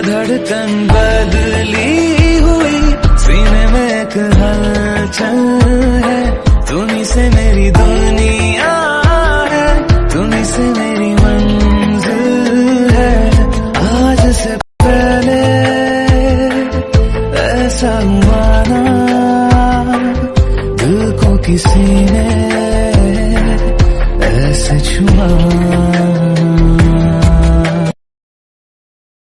धड़कन बदली हुई, सीने में एक हलचल है। तुम्हीं से मेरी दुनिया है, तुम्हीं से मेरी मंजिल है। आज से पहले ऐसा हुआ ना, दिल को किसी ने ऐसे छुआ।